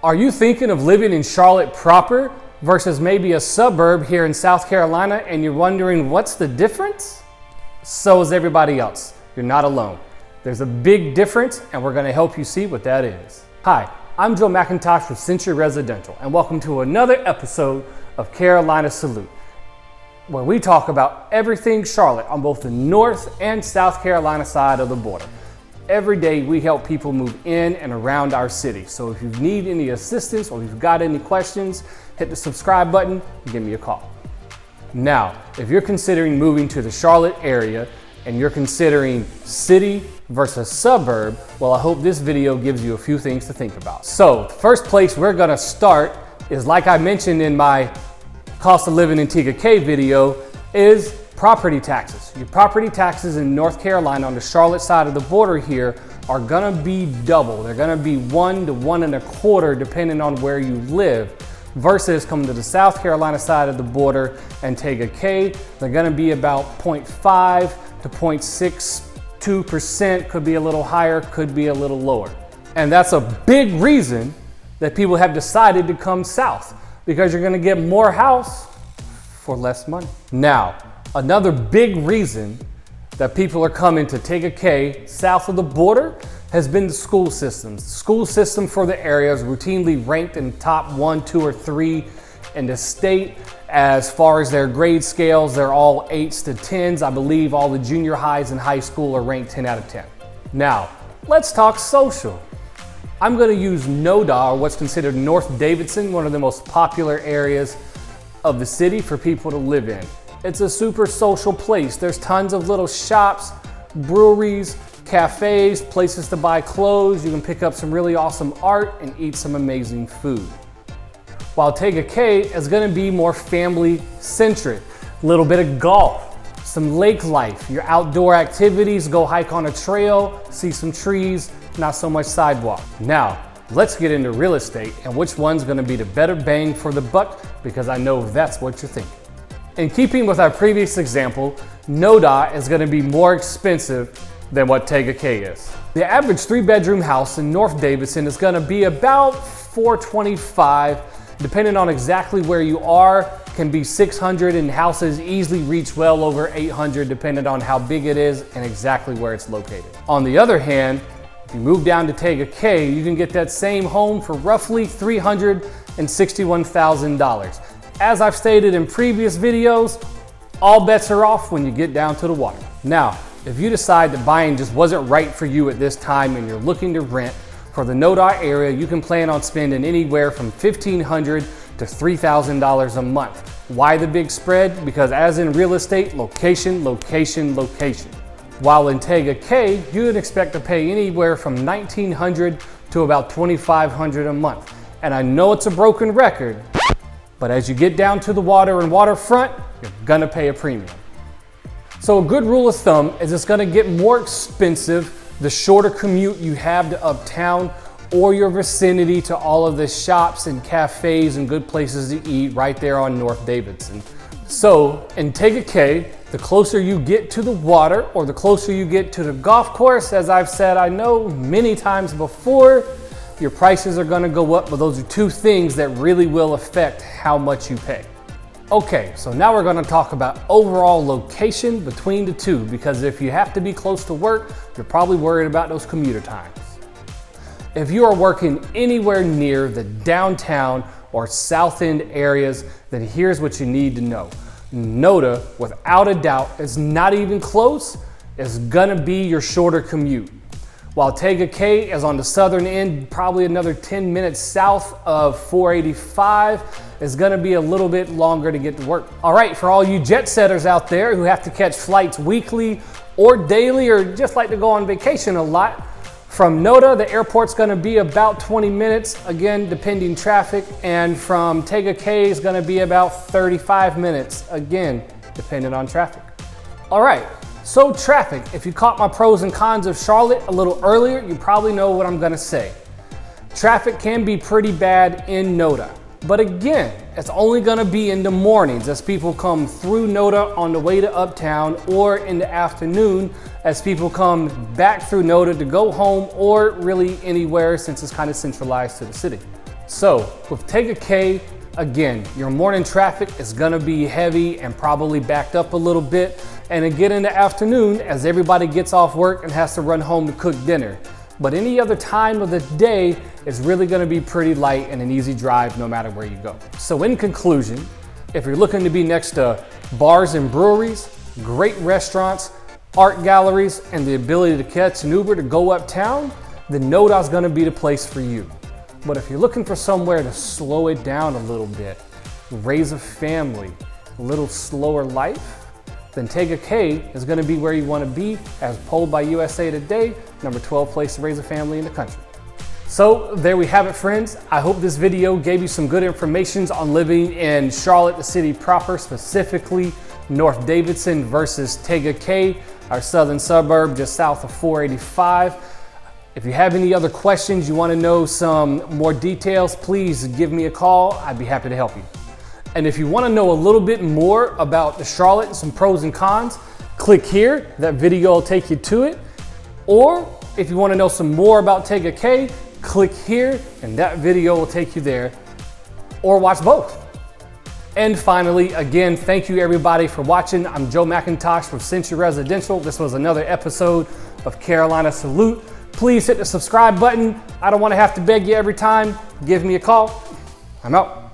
Are you thinking of living in Charlotte proper versus maybe a suburb here in South Carolina and you're wondering what's the difference? So is everybody else. You're not alone. There's a big difference and we're going to help you see what that is. Hi, I'm Joe McIntosh with Century Residential and welcome to another episode of Carolina Salute, where we talk about everything Charlotte on both the North and South Carolina side of the border. Every day we help people move in and around our city. So if you need any assistance or you've got any questions, hit the subscribe button and give me a call. Now, if you're considering moving to the Charlotte area and you're considering city versus suburb, well, I hope this video gives you a few things to think about. So the first place we're gonna start is, like I mentioned in my cost of living in TK video, is property taxes. Your property taxes in North Carolina on the Charlotte side of the border here are gonna be double. They're gonna be 1 to 1 1/4 depending on where you live, versus come to the South Carolina side of the border and take a K, they're gonna be about 0.5 to 0.62%, could be a little higher, could be a little lower. And that's a big reason that people have decided to come south, because you're gonna get more house for less money. Now, another big reason that people are coming to take a K south of the border has been the school systems. The school system for the area is routinely ranked in top 1, 2, or 3 in the state. As far as their grade scales, they're all 8s to 10s. I believe all the junior highs and high school are ranked 10 out of 10. Now, let's talk social. I'm gonna use NoDa, or what's considered North Davidson, one of the most popular areas of the city for people to live in. It's a super social place. There's tons of little shops, breweries, cafes, places to buy clothes. You can pick up some really awesome art and eat some amazing food. While Take a K is gonna be more family centric. A little bit of golf, some lake life, your outdoor activities, go hike on a trail, see some trees, not so much sidewalk. Now, let's get into real estate and which one's gonna be the better bang for the buck, because I know that's what you're thinking. In keeping with our previous example, NoDa is gonna be more expensive than what Take a K is. The average 3-bedroom house in North Davidson is gonna be about $425, depending on exactly where you are, can be $600, and houses easily reach well over $800 depending on how big it is and exactly where it's located. On the other hand, if you move down to Take a K, you can get that same home for roughly $361,000. As I've stated in previous videos, all bets are off when you get down to the water. Now, if you decide that buying just wasn't right for you at this time and you're looking to rent, for the NoDa area, you can plan on spending anywhere from $1,500 to $3,000 a month. Why the big spread? Because as in real estate, location, location, location. While in Take a K, you would expect to pay anywhere from $1,900 to about $2,500 a month. And I know it's a broken record, but as you get down to the water and waterfront, you're gonna pay a premium. So a good rule of thumb is it's gonna get more expensive the shorter commute you have to uptown or your vicinity to all of the shops and cafes and good places to eat right there on North Davidson. So in Take a K, the closer you get to the water or the closer you get to the golf course, as I've said, I know many times before, your prices are gonna go up, but those are two things that really will affect how much you pay. Okay, so now we're gonna talk about overall location between the two, because if you have to be close to work, you're probably worried about those commuter times. If you are working anywhere near the downtown or south end areas, then here's what you need to know. NoDa, without a doubt, is not even close, is gonna be your shorter commute. While Take a K is on the southern end, probably another 10 minutes south of 485, is gonna be a little bit longer to get to work. All right, for all you jet setters out there who have to catch flights weekly or daily, or just like to go on vacation a lot, from NoDa, the airport's gonna be about 20 minutes, again, depending traffic, and from Take a K is gonna be about 35 minutes, again, depending on traffic. All right. So traffic, if you caught my pros and cons of Charlotte a little earlier, you probably know what I'm gonna say. Traffic can be pretty bad in NoDa, but again, it's only gonna be in the mornings as people come through NoDa on the way to uptown, or in the afternoon as people come back through NoDa to go home, or really anywhere since it's kind of centralized to the city. So with Tega Cay, again, your morning traffic is gonna be heavy and probably backed up a little bit. And again in the afternoon as everybody gets off work and has to run home to cook dinner. But any other time of the day is really gonna be pretty light and an easy drive no matter where you go. So in conclusion, if you're looking to be next to bars and breweries, great restaurants, art galleries, and the ability to catch an Uber to go uptown, then Noda's gonna be the place for you. But if you're looking for somewhere to slow it down a little bit, raise a family, a little slower life, then Tega Cay is gonna be where you wanna be, as polled by USA Today, number 12 place to raise a family in the country. So there we have it, friends. I hope this video gave you some good information on living in Charlotte, the city proper, specifically North Davidson versus Tega Cay, our southern suburb just south of 485. If you have any other questions, you want to know some more details, please give me a call. I'd be happy to help you. And if you want to know a little bit more about the Charlotte and some pros and cons, click here. That video will take you to it. Or if you want to know some more about Tega Cay, click here and that video will take you there. Or watch both. And finally, again, thank you everybody for watching. I'm Joe McIntosh with Century Residential. This was another episode of Carolina Salute. Please hit the subscribe button. I don't want to have to beg you every time. Give me a call. I'm out.